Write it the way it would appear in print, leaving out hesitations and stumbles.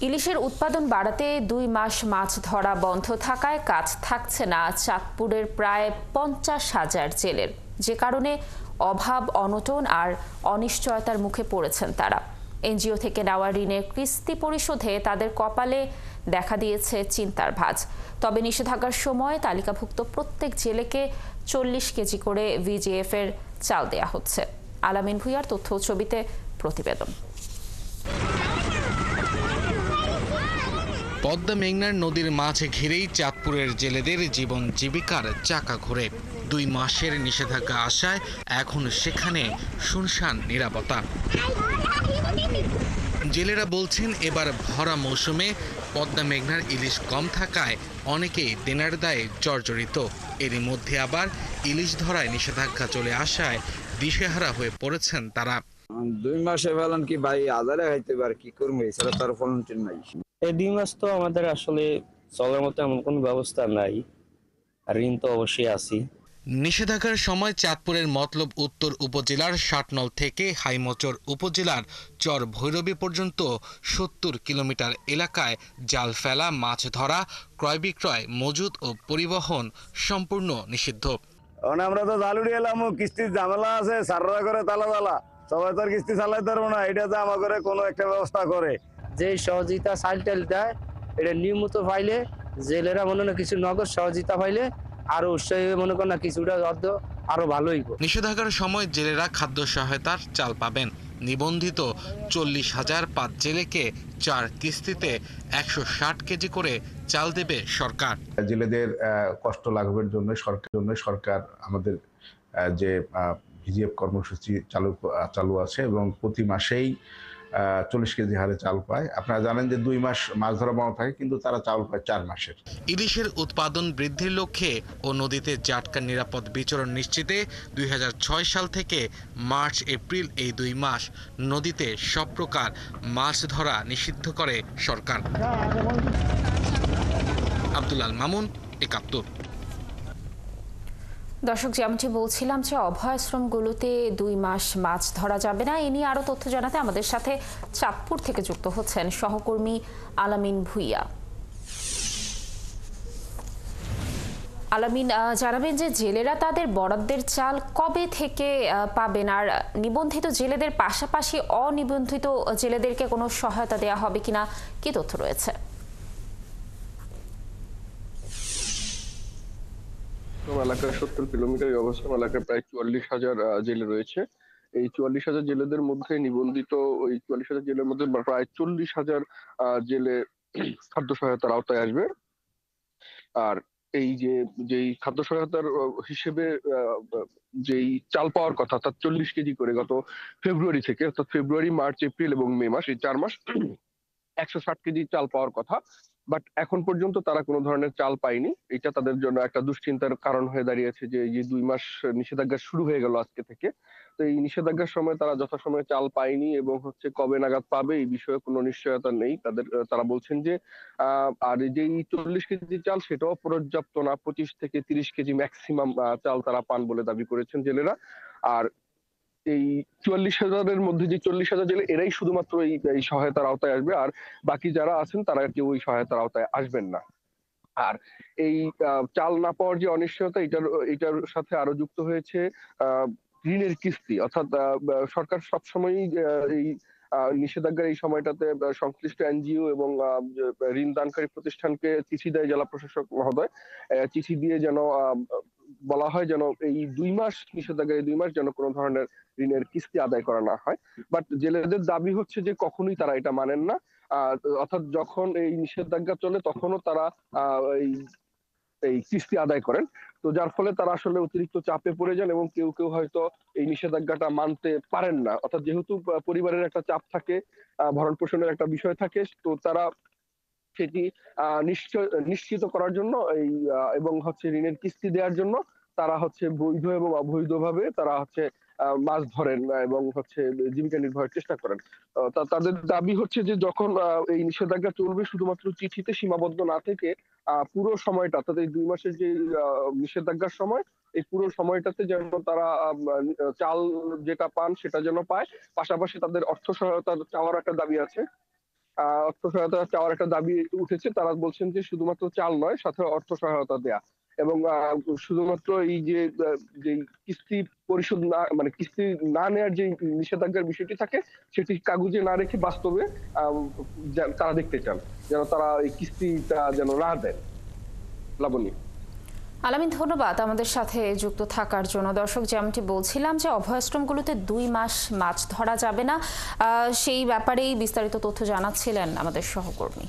ইলিশের উৎপাদন বাড়াতে ২ মাস মাছ ধরা বন্ধ থাকায় কাজ থাকছে না চাঁদপুরের প্রায় ৫০,০০০ জেলের, যে কারণে অভাব, অনটন আর অনিশ্চয়তার মুখে পড়েছেন তারা। এনজিও থেকে নেওয়া ঋণের কিস্তি পরিশোধে তাদের কপালে দেখা দিয়েছে চিন্তার ভাঁজ। তবে নিষেধাজ্ঞার সময় তালিকাভুক্ত প্রত্যেক জেলেকে ৪০ কেজি করে ভিজিএফ এর চাল দেয়া হচ্ছে। আলামিন ভূঁইয়ার তথ্য ছবিতে প্রতিবেদন। পদ্মা মেঘনার নদীর মাছ ঘিরেই চাঁদপুরের জেলেদের জীবন জীবিকার চাকা ঘোরে। ২ মাসের নিষেধাজ্ঞা আসায় এখন সেখানে শুনশান নিরাপত্তা। জেলেরা বলছেন এবার ভরা মৌসুমে পদ্মা মেঘনার ইলিশ কম থাকায় অনেকেই দেনার দায়ে জর্জরিত। এরই মধ্যে আবার ইলিশ ধরায় নিষেধাজ্ঞা চলে আসায় দিশেহারা হয়ে পড়েছেন তারা। ২ মাসে ফেলান কি ভাই, আজারে খাইতে পারে, কি করবো, এছাড়া তার ফলন নাই। এই ২ মাস তো আমাদের আসলে চলার মতো এমন কোনো ব্যবস্থা নাই, আর ঋণ তো অবশ্যই আছি। নিষেধাজ্ঞার সময় চাঁদপুরের মতলব উত্তর উপজেলার ষাটনল থেকে হাইমচর উপজেলার চর ভৈরবী পর্যন্ত ৭০ কিলোমিটার এলাকায় জাল ফেলা, মাছ ধরা, ক্রয় বিক্রয়, মজুত ও পরিবহন সম্পূর্ণ নিষিদ্ধ। আমরা তো জাল উড়িয়ে এলাম, কিস্তির ঝামেলা আছে, সাররা করে তালা সবাই তো আর কিস্তি চালাইতে পারবো না। এটা যে আমার করে কোনো একটা ব্যবস্থা করে, যে সহযোগিতা চাল টাল দেয় এটা নিয়মিত পাইলে জেলেরা মনে না কিছু নগদ সহযোগিতা পাইলে আরো উৎসাহী মনে করেন না কিছুটা অর্ধ আরো ভালোই। নিষেধাজ্ঞার সময় জেলেরা খাদ্য সহায়তার চাল পাবেন। নিবন্ধিত ৪০,০০০ পাঁচ জেলেকে ৪ কিস্তিতে ১৬০ কেজি করে চাল দেবে সরকার। জেলেদের কষ্ট লাঘবের জন্য সরকার আমাদের যে ভিজিএফ কর্মসূচি চালু আছে এবং প্রতি মাসেই ৪০ কেজি হারে চাল পায়। আপনারা জানেন যে ২ মাস মাছ ধরা বন্ধ থাকে, কিন্তু তারা চাল পায় ৪ মাসের। ইলিশের উৎপাদন বৃদ্ধির লক্ষ্যে ও নদীতে জাটকার নিরাপদ বিচরণ নিশ্চিতে ২০০৬ সাল থেকে মার্চ এপ্রিল এই ২ মাস নদীতে সব প্রকার মাছ ধরা নিষিদ্ধ করে সরকার। আব্দুল আল মামুন, ৭১। দর্শক, যেমনটি বলছিলাম যে অভয়াশ্রমগুলোতে ২ মাস মাছ ধরা যাবে না, এ নিয়ে আরো তথ্য জানাতে আমাদের সাথে চাঁদপুর থেকে যুক্ত হচ্ছেন সহকর্মী আলামিন ভূঁইয়া। আলামিন, জানাবেন যে জেলেরা তাদের বরাদ্দের চাল কবে থেকে পাবেন, আর নিবন্ধিত জেলেদের পাশাপাশি অনিবন্ধিত জেলেদেরকে কোনো সহায়তা দেওয়া হবে কিনা, কি তথ্য রয়েছে? এলাকার ৭০ কিলোমিটার অবস্থান এলাকায় প্রায় ৪৪,০০০ জেলে রয়েছে। এই ৪৪,০০০ জেলেদের মধ্যে নিবন্ধিত ওই ৪৪,০০০ জেলের মধ্যে প্রায় ৪০,০০০ জেলে খাদ্য সহায়তার আওতায় আসবে। আর এই যেই খাদ্য সহায়তার হিসেবে যেই চাল পাওয়ার কথা, অর্থাৎ ৪০ কেজি করে গত ফেব্রুয়ারি থেকে, অর্থাৎ ফেব্রুয়ারি, মার্চ, এপ্রিল এবং মে মাস, এই ৪ মাস ১৬০ কেজি চাল পাওয়ার কথা। বাট এখন পর্যন্ত তারা কোনো ধরনের চাল পায়নি। এটা তাদের জন্য একটা দুশ্চিন্তার কারণ হয়ে দাঁড়িয়েছে যে এই যে ২ মাস নিষেধাজ্ঞা শুরু হয়ে গেল আজকে থেকে। তো এই নিষেধাজ্ঞার সময় তারা যথাসময়ে চাল পায়নি এবং কবে নাগাদ পাবে এই বিষয়ে কোনো নিশ্চয়তা নেই তাদের। তারা বলছেন যে আর যেই ৪০ কেজি চাল সেটাও পর্যাপ্ত না, ২৫ থেকে ৩০ কেজি ম্যাক্সিমাম চাল তারা পান বলে দাবি করেছেন জেলেরা। আর এই ৪৪,০০০-এর মধ্যে যে ৪০,০০০ জেলে এরাই শুধুমাত্র এই সহায়তার আওতায় আসবে, আর বাকি যারা আছেন তারা কেউ ওই সহায়তার আওতায় আসবেন না। আর এই চাল না পাওয়ার যে অনিশ্চয়তা, এটার সাথে আরো যুক্ত হয়েছে ঋণের কিস্তি। অর্থাৎ সরকার সবসময়ই এই নিষেধাজ্ঞার এই সময়টাতে সংশ্লিষ্ট এনজিও এবং ঋণ দানকারী প্রতিষ্ঠানকে চিঠি দেয় জেলা প্রশাসক মহোদয়। চিঠি দিয়ে যেন বলা হয় যেন এই ২ মাস নিষেধাজ্ঞা, এই ২ মাস যেন কোনো ধরনের ঋণের কিস্তি আদায় করা না হয়। বাট জেলেদের দাবি হচ্ছে যে কখনোই তারা এটা মানেন না। অর্থাৎ যখন এই নিষেধাজ্ঞা চলে তখনও তারা এই এই কিস্তি আদায় করেন। তো যার ফলে তারা আসলে অতিরিক্ত চাপে পড়ে যান এবং কেউ হয়তো এই নিষেধাজ্ঞাটা মানতে পারেন না। অর্থাৎ যেহেতু পরিবারের একটা চাপ থাকে, ভরণ পোষণের একটা বিষয় থাকে, তো তারা সেটি নিশ্চিত করার জন্য এবং ঋণের কিস্তি দেওয়ার জন্য তারা বৈধ এবং অবৈধভাবে তারা মাছ ধরেন এবং জীবিকা নির্বাহের চেষ্টা করেন। তাদের দাবি হচ্ছে যে যখন এই নিষেধাজ্ঞা চলবে শুধুমাত্র চিঠিতে সীমাবদ্ধ না থেকে পুরো সময়টা, অর্থাৎ এই ২ মাসের যে নিষেধাজ্ঞার সময়, এই পুরো সময়টাতে যেন তারা চাল যেটা পান সেটা যেন পায়। পাশাপাশি তাদের অর্থ সহায়তা চাওয়ার একটা দাবি আছে। অর্থ সহায়তা চাওয়ার একটা দাবি উঠেছে। তারা বলছেন যে শুধুমাত্র চাল নয়, সাথে অর্থ সহায়তা দেয়া এবং শুধুমাত্র এই যে কিস্তি পরিশোধ না মানে কিস্তি না নেওয়ার যে নিষেধাজ্ঞার বিষয়টি থাকে সেটি কাগজে না রেখে বাস্তবে তারা দেখতে চান যেন তারা এই কিস্তিটা যেন না দেয়। লাবণী। আলামিন, ধন্যবাদ আমাদের সাথে যুক্ত থাকার জন্য। দর্শক, যেমনটি বলছিলাম যে অভয়াশ্রমগুলোতে 2 মাস মাছ ধরা যাবে না, সেই ব্যাপারেই বিস্তারিত তথ্য জানাচ্ছিলেন আমাদের সহকর্মী।